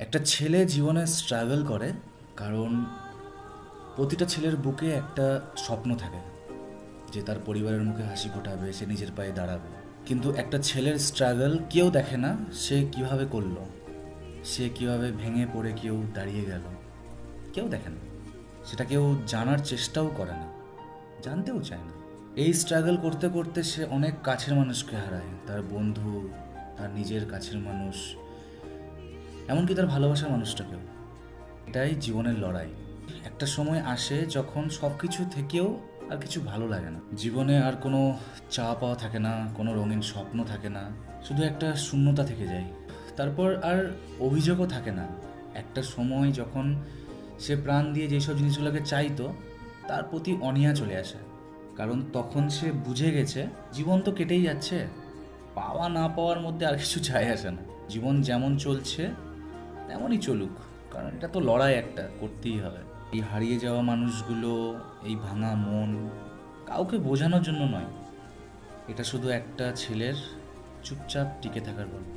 একটা ছেলে জীবনে স্ট্রাগল করে কারণ প্রতিটা ছেলের বুকে একটা স্বপ্ন থাকে যে তার পরিবারের মুখে হাসি ফোটাবে, সে নিজের পায়ে দাঁড়াবে। কিন্তু একটা ছেলের স্ট্রাগল কেউ দেখে না, সে কিভাবে করলো, সে কিভাবে ভেঙে পড়ে কেউ দাঁড়িয়ে গেল, কেউ দেখে না। সেটা কেউ জানার চেষ্টাও করে না, জানতেও চায় না। এই স্ট্রাগল করতে করতে সে অনেক কাছের মানুষকে হারায়, তার বন্ধু, তার নিজের কাছের মানুষ, এমনকি তার ভালোবাসার মানুষটাকেও। এটাই জীবনের লড়াই। একটা সময় আসে যখন সব কিছু থেকেও আর কিছু ভালো লাগে না, জীবনে আর কোনো চাওয়া পাওয়া থাকে না, কোনো রঙিন স্বপ্ন থাকে না, শুধু একটা শূন্যতা থেকে যায়। তারপর আর অভিযোগও থাকে না। একটা সময় যখন সে প্রাণ দিয়ে যেসব জিনিসগুলোকে চাইতো তার প্রতি অনীহা চলে আসে, কারণ তখন সে বুঝে গেছে জীবন তো কেটেই যাচ্ছে, পাওয়া না পাওয়ার মধ্যে আর কিছু যায় আসে না। জীবন যেমন চলছে তেমনই চলুক, কারণ এটা তো লড়াই, একটা করতেই হবে। এই হারিয়ে যাওয়া মানুষগুলো, এই ভাঙা মন কাউকে বোঝানোর জন্য নয়, এটা শুধু একটা ছেলের চুপচাপ টিকে থাকার গল্প।